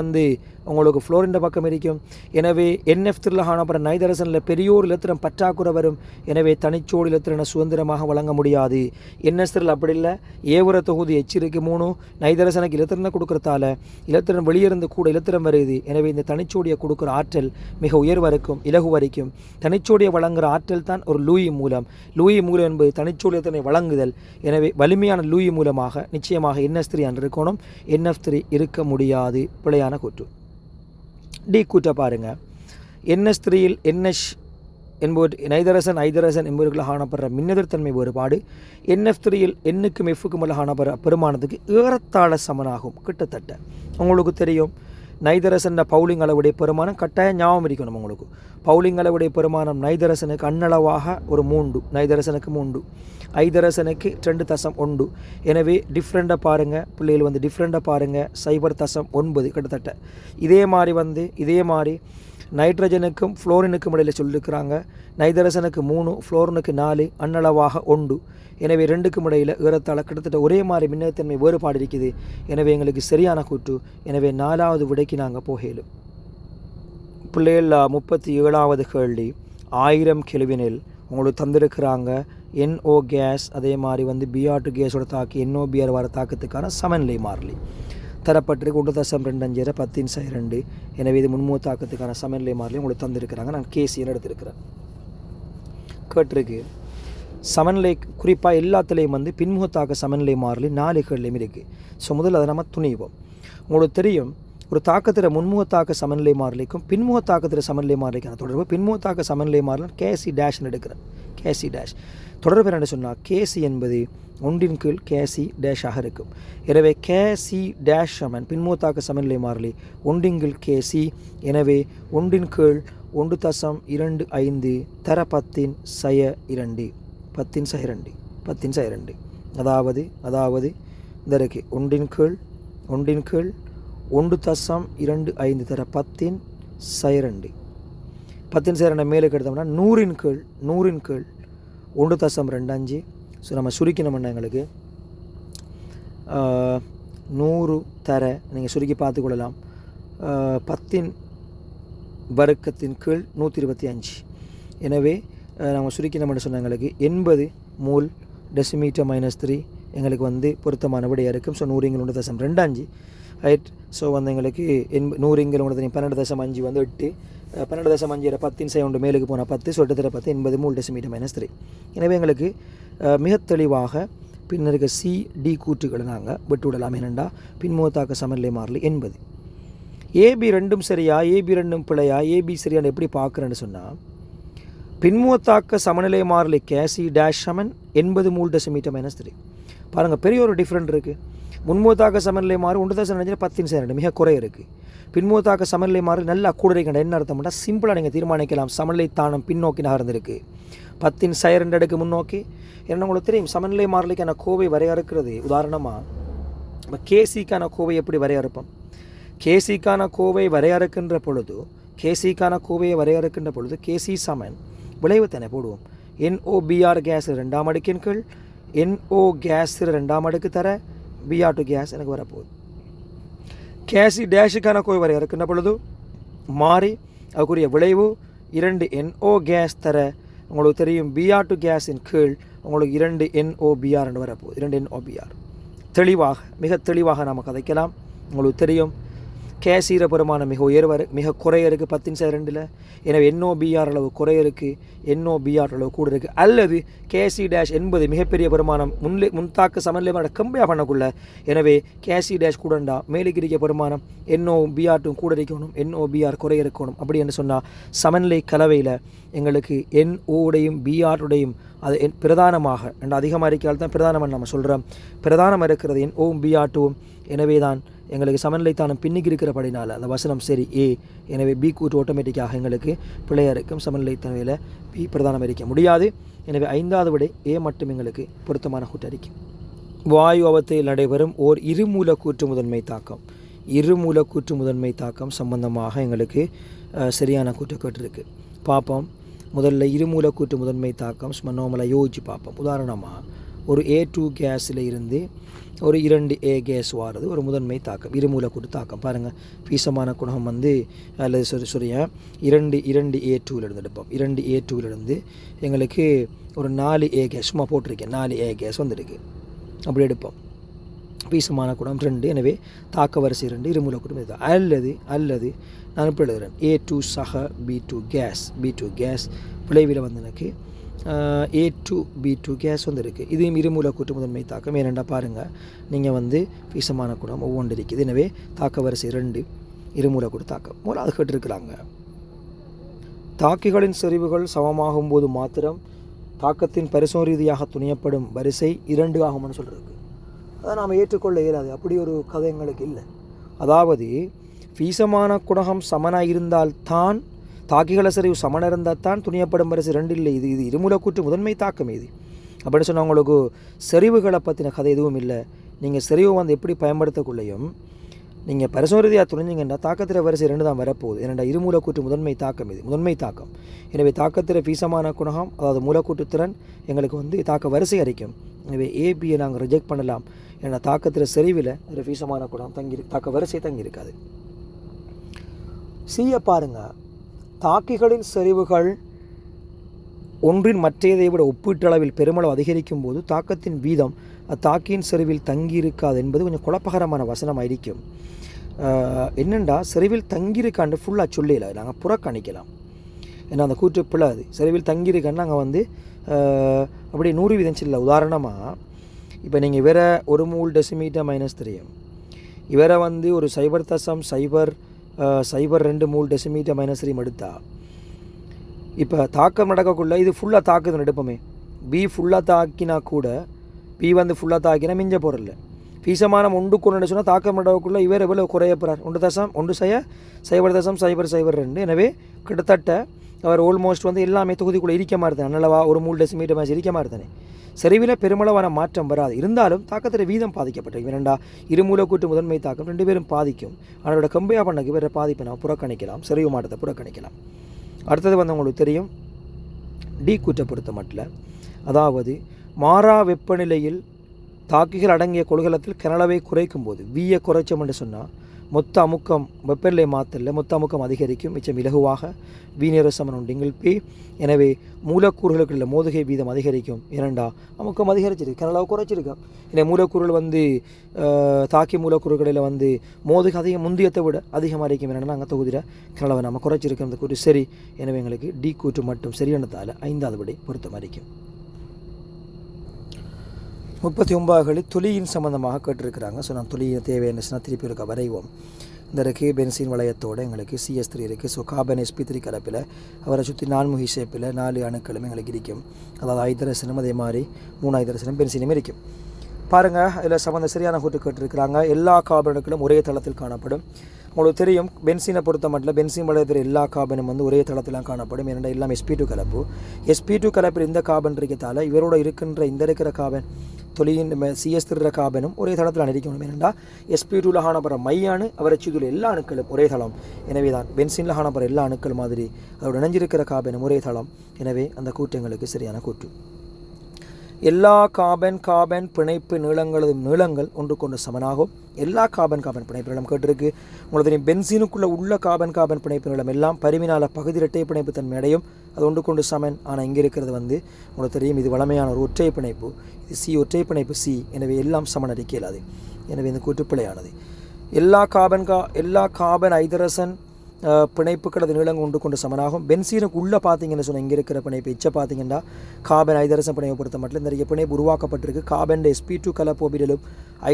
உங்களுக்கு ஃப்ளோரின் பக்கம் இருக்கும். எனவே NF3யில் காணப்படுற நைதரசனில் பெரியோர் இலத்திரம் பற்றாக்குறை வரும். எனவே தனிச்சோடி இலத்திரனை சுதந்திரமாக வழங்க முடியாது. NS3யில் அப்படி இல்லை, ஏவுற தொகுதி எச்சிருக்கு 3 நைதரசனுக்கு இலத்திரனை கொடுக்கறதால இலத்திரன் வெளியிருந்து கூட இலத்திரம் வருது. எனவே இந்த தனிச்சோடியை கொடுக்குற ஆற்றல் மிக உயர்வரைக்கும் இலகு வரைக்கும். தனிச்சோடியை வழங்குகிற ஆற்றல் தான் ஒரு லூயி மூலம். லூயி மூலம் என்பது தனிச்சோடி இலத்திரனை வழங்குதல். எனவே வலிமையான லூயி மூலமாக நிச்சயமாக NS3 அன்று இருக்கணும், NF3 இருக்க முடியாது. பிழையான கூற்று. டி கூற்றை பாருங்கள். NS3யில் NH என்பது நைதரசன் ஐதரசன் என்பவர்கள் காணப்படுற மின்னெதிர்த்தன்மை வேறுபாடு NF3யில் Nக்கும் Fக்கும் உள்ள காணப்படுற பெருமானத்துக்கு ஏறத்தாழ சமனாகும். கிட்டத்தட்ட உங்களுக்கு தெரியும், நைதரசன் பவுலிங் அளவுடைய பெருமானம் கட்டாயம் ஞாபகம் இருக்கணும் உங்களுக்கு. பவுலிங் அளவுடைய பெருமானம் நைதரசனுக்கு அன்னளவாக ஒரு 3, நைதரசனுக்கு 3, ஐதரசனுக்கு 2.1. எனவே டிஃப்ரெண்ட்டாக பாருங்கள் பிள்ளைகள், டிஃப்ரெண்ட்டாக பாருங்கள். 0.9 கிட்டத்தட்ட. இதே மாதிரி நைட்ரஜனுக்கும் ஃப்ளோரினுக்கும் இடையில் சொல்லியிருக்கிறாங்க. நைதரசனுக்கு 3, ஃப்ளோரினுக்கு 4, அன்னளவாக 1. எனவே 2க்கும் இடையில் ஏறத்தாழ கிட்டத்தட்ட ஒரே மாதிரி மின்னழுத்தன்மை வேறுபாடு இருக்குது. எனவே எங்களுக்கு சரியான கூற்று. எனவே 4வது விடைக்கு நாங்கள் போகலும். பிள்ளைகள் 37வது கேள்வி. 1000 கெல்வினில் உங்களுக்கு தந்திருக்கிறாங்க NO கேஸ், அதே மாதிரி Br2 கேஸோட தாக்கி NOBr வர தாக்கத்துக்கான சமநிலை மாறிலி தரப்பட்டிருக்கு. 1.25 10/2. எனவே இது முன்முக தாக்கத்துக்கான சமநிலை மாறிலி உங்களுக்கு தந்திருக்கிறாங்க. நான் கேசின்னு எடுத்திருக்கிறேன். கேட்டிருக்கு சமநிலை குறிப்பாக எல்லாத்துலேயும் பின்முகத்தாக்க சமநிலை மாறிலி 4 கேள்வியும் இருக்குது. ஸோ முதல்ல அதை நம்ம துணிவோம். உங்களுக்கு தெரியும், ஒரு தாக்கத்தில் முன்முகத்தாக்க சமநிலை மாறிலிக்கும் பின்முகத்தாக்கத்தில் சமநிலை மாறிலிக்கான தொடர்பு. பின்முகத்தாக்க சமநிலை மாறிலும் கேசி டேஷ்னு எடுக்கிறேன். கேசி டேஷ் தொடர்பு என்ன சொன்னால், கேசி என்பது 1 கீழ் கேசி டேஷாக இருக்கும். எனவே கேசி டேஷ் சமன் பின்முகத்தாக்க சமநிலை மாறிலி 1 கீழ் கேசி. எனவே 1 கீழ் 1.25 தர 10/2 10/2 அதாவது இந்த இருக்கு 1 கீழ் 1.25 தர 10/2 10/2 மேலே எடுத்தோம்னா 100 கீழ் 1.25. ஸோ நம்ம சுருக்கினோம்னா எங்களுக்கு 100 தர நீங்கள் சுருக்கி பார்த்துக்கொள்ளலாம் 10 வர்க்கத்தின் கீழ் 125. எனவே நம்ம சுருக்கினோம்னு சொன்ன எங்களுக்கு 80 மூல் டெசிமீட்டர் -3 எங்களுக்கு பொருத்தமான விடையாக இருக்கும். So 100 1.25 right. ஸோ எங்களுக்கு 100 12.5 8 12.5 10/2 மேலுக்கு போனால் 10. So 10 80 மூல் decimetre -3. எனவே எங்களுக்கு மிக தெளிவாக பின்னருக்கு CD கூற்றுகளை நாங்கள் விட்டு விடலாம். என்னென்னா பின்முகத்தாக்க சமநிலை மாறிலி 80. AB ரெண்டும் சரியா, AB ரெண்டும் பிழையா, AB சரியான எப்படி பார்க்குறேன்னு சொன்னால், பின்முகத்தாக்க சமநிலை மாறிலி கேசி டேஷ் சமன் 80 மூல் டெசிமீட்டர் -3. பாருங்கள், பெரிய ஒரு டிஃப்ரெண்ட் இருக்குது. முன்முகத்தாக்க சமநிலை மாறி 1.5 10/2 மிக குறை இருக்குது. பின்முகத்தாக்க சமநிலை மாறி நல்லா கூட இருக்கின்ற என்ன அர்த்தம்னா, சிம்பிளாக நீங்கள் தீர்மானிக்கலாம். சமநிலை தானம் பின்னோக்கி நகர்ந்துருக்கு 10/2 அடுக்கு முன்னோக்கி. என்ன உங்களுக்கு தெரியும், சமநிலை மாறிலிக்கான கோவை வரையறுக்கிறது. உதாரணமாக நம்ம கேசிக்கான கோவை எப்படி வரையறுப்போம்? கேசிக்கான கோவை வரையறுக்கின்ற பொழுது கேசி சமன் விளைவு தானே போடுவோம். NOBr கேஸ் 2ஆம் அடுக்கின் கீழ் NO கேஸ் 2ஆம் அடுக்கு தர Br2 கேஸ் எனக்கு வரப்போகுது. கேசி டேஷுக்கான கோவை வரையறுக்கின்ற பொழுது மாறி அதுக்குரிய விளைவு 2 NO கேஸ் தர உங்களுக்கு தெரியும் Br2 கேஸின் கீழ் உங்களுக்கு 2 NOBr என்று வரப்போகுது. 2 NOBr தெளிவாக மிக தெளிவாக நாம் கதைக்கலாம். உங்களுக்கு தெரியும் கேசீர பெருமானம் மிக குறைய இருக்குது 10/2. எனவே NOBR அளவு குறைய இருக்குது, NOBR அளவு கூட இருக்குது. அல்லது KC-80 மிகப்பெரிய பெருமானம் முன்தாக்கு சமநிலையோட கம்பேர் பண்ணக்குள்ள. எனவே KC- கூடண்டா மேலுக்கு இருக்க பெருமானம் NOBR கூட இருக்கணும், NOBR குறைய இருக்கணும். அப்படி என்று சொன்னால் சமநிலை கலவையில் எங்களுக்கு NOடையும் BRடையும் அது பிரதானமாக ரெண்டு அதிகமாக இருக்கால் தான் பிரதானமாக நம்ம சொல்கிறோம். பிரதானம் இருக்கிறது NOவும் BR2வும். எனவே தான் எங்களுக்கு சமநிலைத்தானம் பின்னிக்கு இருக்கிறபடினால அந்த வசனம் சரி A. எனவே B கூட்டு ஆட்டோமேட்டிக்காக எங்களுக்கு பிழையாக இருக்கும். சமநிலைத்தன்மையில் B பிரதானம் இருக்க முடியாது. எனவே 5வது விடை A மட்டும் எங்களுக்கு பொருத்தமான கூட்டு அறிக்கை. வாயு அவத்தையில் நடைபெறும் ஓர் இருமூலக்கூற்று முதன்மை தாக்கம். இருமூலக்கூற்று முதன்மை தாக்கம் சம்பந்தமாக எங்களுக்கு சரியான கூட்டு கேட்டிருக்கு. பார்ப்போம். முதல்ல இருமூலக்கூற்று முதன்மை தாக்கம் நார்மலாக யோசிச்சு பார்ப்போம். உதாரணமாக ஒரு A2 கேஸில் இருந்து ஒரு 2A கேஸ் வாரது ஒரு முதன்மை தாக்கம், இருமூலக்கூற்று தாக்கம். பாருங்கள், பீசமான குணகம் அல்லது சொல்லிய 2A2 எடுப்போம். 2A2 எங்களுக்கு ஒரு 4A கேஸ் சும்மா போட்டிருக்கேன், 4A கேஸ் வந்துருக்கு. அப்படி எடுப்போம். பீசமான குணம் 2. எனவே தாக்க வரிசை 2 இருமூலக்கூற்று. அல்லது நான் இப்போ எழுதுகிறேன் A2 சக B2 கேஸ் விளைவில் எனக்கு A2B2 கேஸ் இருக்குது. இதையும் இருமூலக்கூற்று முதன்மை தாக்கம். ஏனெண்டா பாருங்கள், நீங்கள் பீசமான குணம் ஒவ்வொன்று இருக்குது. எனவே தாக்க வரிசை 2 இருமூலக்கூற்று தாக்கம். அது கேட்டிருக்கிறாங்க, தாக்கிகளின் செறிவுகள் சமமாகும் போது மாத்திரம் தாக்கத்தின் பரிசோதனை ரீதியாக துணியப்படும் வரிசை 2 ஆகும்னு சொல்லிருக்கு. அதை நாம் ஏற்றுக்கொள்ள இயலாது. அப்படி ஒரு கதை எங்களுக்கு இல்லை. அதாவது பீசமான குணகம் சமனாக இருந்தால்தான், தாக்கிகள செறிவு சமனாக இருந்தால் தான் துணியப்படும் வரிசை 2 இல்லை. இது இருமூலக்கூற்று முதன்மை தாக்கம். இது அப்படின்னு சொன்னால் உங்களுக்கு செறிவுகளை பற்றின கதை எதுவும் இல்லை. நீங்கள் செறிவு எப்படி பயன்படுத்தக்குள்ளையும் நீங்கள் பரிசோதனை ரீதியாக துணிஞ்சிங்கன்னா தாக்கத்திர வரிசை 2 தான் வரப்போகுது. ஏனெண்டா இருமூலக்கூற்று முதன்மை தாக்கம். இது முதன்மை தாக்கம். எனவே தாக்கத்திர பீசமான குணகம் அதாவது மூலக்கூற்று திறன் எங்களுக்கு தாக்க வரிசை அரிக்கும். எனவே ABயை நாங்கள் ரிஜெக்ட் பண்ணலாம். ஏன்னா தாக்கத்திர செறிவில் ஒரு பீசமான குணம் தாக்க வரிசை தங்கியிருக்காது. C பாருங்கள், தாக்கிகளின் செறிவுகள் ஒன்றின் மற்றையதை விட ஒப்பீட்டளவில் பெருமளவு அதிகரிக்கும் போது தாக்கத்தின் வீதம் அத்தாக்கியின் செறிவில் தங்கியிருக்காது என்பது கொஞ்சம் குழப்பகரமான வசனம் இருக்கும். என்னென்னா செறிவில் தங்கியிருக்காண்டு ஃபுல்லாக சொல்லல, நாங்கள் புறக்கணிக்கலாம். ஏன்னா அந்த கூற்று பிள்ளாது. செறிவில் தங்கியிருக்கான்னு நாங்கள் அப்படி 100% சொல்ல. உதாரணமாக இப்போ நீங்கள் வேற 1 மூல் டெசிமீட்டர் -3 இவரை ஒரு 0.002 மூல் டெசிமீட்டர் -3 எடுத்தா இப்போ தாக்கம் நடக்கக்குள்ள இது ஃபுல்லாக தாக்குதுன்னு எடுப்போமே. B ஃபுல்லாக தாக்கினா கூட B ஃபுல்லாக தாக்கினா மிஞ்ச போகிறல்ல. பீசமானம் 1 சொன்னால் தாக்கம் நடக்கக்குள்ள இவர் எவ்வளோ குறையப்படுறார் 1.0.002. எனவே கிட்டத்தட்ட அவர் ஆல்மோஸ்ட் எல்லாமே தொகுதிக்குள்ளே இருக்க மாதிரி தானே. நல்லவா 1 மூல் டெசிமீட்டர் மேட்ச் இருக்க மாதிரி தானே. செறிவில் பெருமளவான மாற்றம் வராது. இருந்தாலும் தாக்கத்தில் வீதம் பாதிக்கப்பட்டது. இரண்டா இருமூலக்கூற்று முதன்மை தாக்கம் 2 பேரும் பாதிக்கும். அதோட கம்பையாக பண்ணக்கு வேறு பாதிப்பை நான் புறக்கணிக்கலாம், செறிவு மாற்றத்தை புறக்கணிக்கலாம். அடுத்தது உங்களுக்கு தெரியும் D கூற்றை பொறுத்த மட்டும், அதாவது மாறா வெப்பநிலையில் தாக்கிகள் அடங்கிய கொள்கலத்தில் கனளவை குறைக்கும் போது Vயை குறைச்சோம் என்று சொன்னால் மொத்த அமுக்கம் வெப்பநிலை மாற்றலில் மொத்த அமுக்கம் அதிகரிக்கும், மிச்சம் இலகுவாக V = P. எனவே மூலக்கூறுகளுக்குள்ள மோதுகை வீதம் அதிகரிக்கும். ஏனண்டா அமுக்கம் அதிகரிச்சிருக்கு, கனளவு குறைச்சிருக்கோம். எனவே மூலக்கூறுகள் தாக்கி மூலக்கூறுகளில் மோதுகை அதிகம் முந்தியத்தை விட அதிகமாக இருக்கும். என்னென்னா நாங்கள் தொகுதியில் கனளவை நம்ம குறைச்சிருக்கோம். அந்த கூற்று சரி. எனவே எங்களுக்கு D கூற்று மட்டும் சரியானதால் 5வது விடை பொருத்தமாக இருக்கும். 39 துளியின் சம்பந்தமாக கேட்டிருக்கிறாங்க. ஸோ நான் துளியை தேவையான திருப்பி இருக்க வரைவோம். இந்த இருக்குது பென்சின் வளையத்தோடு எங்களுக்கு CS3 இருக்குது. ஸோ கார்பன் sp3 கலப்பில் அவரை சுற்றி 4 ஷேப்பில் 4 அணுக்களும் எங்களுக்கு இருக்கும். அதாவது ஹைட்ரஜனும் அதே மாதிரி 3 ஹைட்ரஜனும் பென்சினும் இருக்கும். பாருங்கள், இதில் சரியான கூட்டு கேட்டிருக்கிறாங்க. எல்லா கார்பனுக்களும் ஒரே தளத்தில் காணப்படும். உங்களுக்கு தெரியும் பென்சினை பொறுத்த மட்டும் பென்சின் வளையத்தில் எல்லா கார்பனும் ஒரே தளத்தில் காணப்படும். ஏன்னா எல்லாம் sp2 கலப்பு. sp2 கலப்பில் இந்த கார்பன் இருக்கிறதால இவரோட இருக்கிற கார்பன் தொழிலின் CS3 கார்பனும் ஒரே தளத்தில் இருக்கணும். ஏனெண்டா sp2ல காணப்படுற மையானு அவரை சுற்றியுள்ள எல்லா அணுக்களும் ஒரே தளம். எனவே தான் பென்சினில் காணப்படுற எல்லா அணுக்கள் மாதிரி அதோட இணைஞ்சிருக்கிற கார்பனும் ஒரே தளம். எனவே அந்த கூற்று எங்களுக்கு சரியான கூற்று. எல்லா கார்பன் பிணைப்பு நீளங்கள் ஒன்றுக்கொண்டு சமனாகும். எல்லா கார்பன் பிணைப்பு நீளம் கேட்டிருக்கு. உங்களுக்கு தெரியும் பென்சீனுக்குள்ளே உள்ள கார்பன் பிணைப்பு நீளம் எல்லாம் பரிவினால் பகுதி இரட்டை பிணைப்பு தன்மை அடையும். அது ஒன்றுக்கொண்டு சமன். ஆனால் இங்கே இருக்கிறது உங்களுக்கு தெரியும் இது வளமையான ஒரு ஒற்றை பிணைப்பு. இது C ஒற்றை பிணைப்பு C. எனவே எல்லாம் சமன் அடிக்க இயலாது. எனவே இந்த கூற்று பிழையானது. எல்லா கார்பன் ஐதரசன் பிணைப்புகள் அது நீளம் கொண்டு சமனாகும். பென்சீனுக்கு உள்ளே பார்த்தீங்கன்னு சொன்னால் இங்கே இருக்கிற பிணைப்பு எச்சை பார்த்தீங்கன்னா கார்பன் ஐதரசன் பிணைப்பை பொறுத்த மட்டும் நிறைய பிணைப்பு உருவாக்கப்பட்டிருக்கு. கார்பன் sp2 கலப்போபிடலும்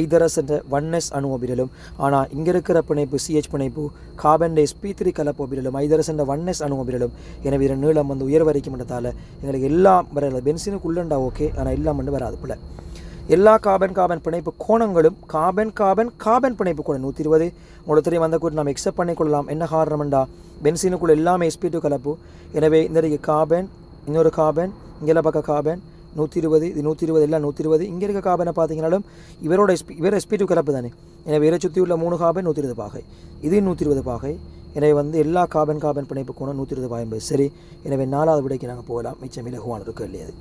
ஐதரசன் 1s அணுவோபிடலும். ஆனால் இங்கே இருக்கிற பிணைப்பு CH பிணைப்பு கார்பன் sp3 கலப்போபிடலும் ஐதரசன் 1s அணுவோபிடலும். எனவே இதன் நீளம் வந்து உயர் வரைக்கும்ன்றதால எங்களுக்கு எல்லாம் வராது. பென்சீனுக்கு உள்ளண்டா ஓகே, ஆனால் எல்லாம் வந்து வராது போல. எல்லா கார்பன் பிணைப்பு கோணங்களும் கார்பன் பிணைப்பு கோணம் 120 உங்களுக்கு தெரியும். அந்த கூட நாம் எக்ஸப்ட் பண்ணிக்கொள்ளலாம். என்ன காரணம்டா பென்சீனுக்குள்ள எல்லாமே sp2 கலப்பு. எனவே இந்த கார்பன் இன்னொரு கார்பன் இங்கே பக்கம் கார்பன் 120 இது 120 எல்லாம் 120. இங்கே இருக்க கார்பனை பார்த்தீங்கன்னாலும் இவர் sp2 கலப்பு தானே. எனவே இவரை சுற்றி உள்ள 3 கார்பன் 120 பாகை, இது 120 பாகை. எனவே வந்து எல்லா கார்பன் பிணைப்பு கோணம் 120 பாகை என்பது சரி. எனவே 4வது விடைக்கு நாங்கள் போகலாம். மிச்சம் இலகுவான ஒரு கேள்வி அது.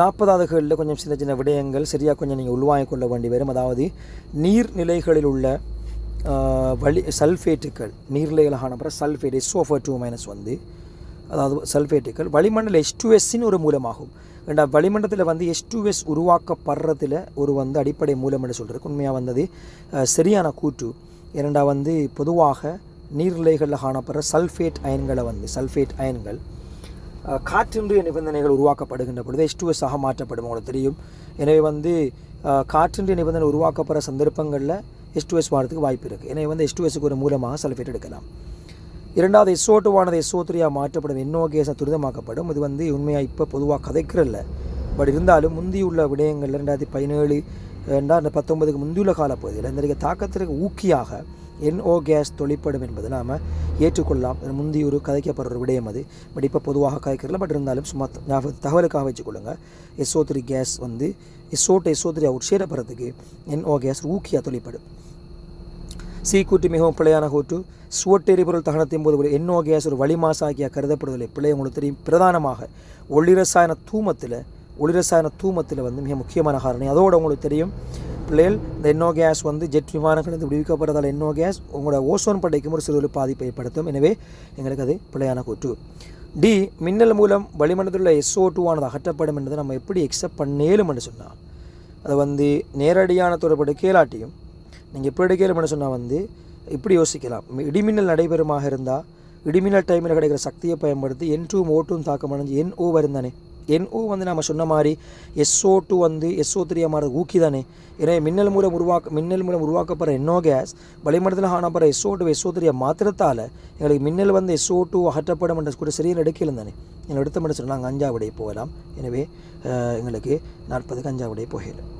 40வது கேள்வியில் கொஞ்சம் சின்ன விடயங்கள் சரியாக கொஞ்சம் நீங்கள் உள்வாங்கிக் கொள்ள வேண்டி வரும். அதாவது நீர்நிலைகளில் உள்ள சல்ஃபேட்டுகள் நீர்நிலைகள் காணப்படுற சல்ஃபேட் SO2- வந்து அதாவது சல்ஃபேட்டுகள் வளிமண்டல H2S ஒரு மூலமாகும். ஏண்டா வளிமண்டலத்தில் வந்து H2S உருவாக்கப்படுறதுல ஒரு வந்து அடிப்படை மூலம் என்று சொல்கிறது உண்மையாக வந்தது சரியான கூற்று. ஏனெண்டா வந்து பொதுவாக நீர்நிலைகளில் காணப்படுற சல்ஃபேட் அயன்கள் காற்றின்றிய நிபந்தனைகள் உருவாக்கப்படுகின்ற பொழுது H2S ஆக மாற்றப்படும் உங்களுக்கு தெரியும். எனவே வந்து காற்றின்றிய நிபந்தனை உருவாக்கப்படுற சந்தர்ப்பங்களில் H2S வாரத்துக்கு வாய்ப்பு இருக்குது. எனவே வந்து H2Sக்கு ஒரு மூலமாக சல்ஃபேட் எடுக்கலாம். இரண்டாவது SO2 SO3 மாற்றப்படும் NO கேஸாக துரிதமாக்கப்படும். இது வந்து உண்மையாக இப்போ பொதுவாக கதைக்கிறல்ல. பட் இருந்தாலும் முந்தியுள்ள விடயங்கள் 2017 2019க்கு முந்தியுள்ள காலப்பகுதியில் இந்த தாக்கத்திற்கு ஊக்கியாக NO கேஸ் தொழிற்படும் என்பது நாம் ஏற்றுக்கொள்ளலாம். முந்தி ஒரு கதைக்கப்படுற ஒரு விடயம் அது. பட் இப்போ பொதுவாக கதைக்கிறல. பட் இருந்தாலும் சும்மா தகவலுக்காக வச்சுக்கொள்ளுங்கள். SO3 கேஸ் வந்து SO2 அவுட் சேரப்படுறதுக்கு NO கேஸ் ஊக்கியாக தொழிற்படும். சி கூட்டு மிகவும் பிழையான கூட்டு. சுவட்டு எரிபொருள் தகனத்தின் போது NO கேஸ் ஒரு வளிமாசாக்கியாக கருதப்படுவதில்லை. பிழை உங்களுக்கு தெரியும். பிரதானமாக ஒளிரசாயன தூமத்தில் வந்து மிக முக்கியமான காரணம். அதோடு உங்களுக்கு தெரியும் பிள்ளைகள் இந்த NO கேஸ் வந்து ஜெட் விமானங்கள் வந்து விடுவிக்கப்படுறதால் NO கேஸ் உங்களோட ஓசோன் படைக்கும் ஒரு சிறு பாதிப்பை ஏற்படுத்தும். எனவே எங்களுக்கு அது பிழையான கூற்று. டி மின்னல் மூலம் வளிமண்டலத்தில் உள்ள SO2 அகற்றப்படும் என்பதை நம்ம எப்படி எக்ஸப்ட் பண்ணேலும் என்று சொன்னால் அதை வந்து நேரடியான தொடர்பு கேளாட்டியும் நீங்கள் எப்படி எடுக்கலும்னு சொன்னால் வந்து இப்படி யோசிக்கலாம். இடிமின்னல் நடைபெறுமாக இருந்தால் இடிமின்னல் டைமில் கிடைக்கிற சக்தியை பயன்படுத்தி N2 O2 தாக்கம் அடைஞ்சு NO வரும் தானே. NO வந்து நம்ம சொன்ன மாதிரி SO2 வந்து SO3 மாற ஊக்கி தானே. எனவே மின்னல் மூலம் உருவாக்கப்படுற NO கேஸ் வளிமண்டலத்தில் காணப்படுற SO3 மாத்திரத்தால் எங்களுக்கு மின்னல் வந்து SO2 அகற்றப்படும் என்ற கூட சரியான எடுக்கலாம் தானே. எங்களை எடுத்த மட்டும் சொன்னால் நாங்கள் 5வது விடையை போகலாம். எனவே எங்களுக்கு 40க்கு 5வது விடையை போகலாம்.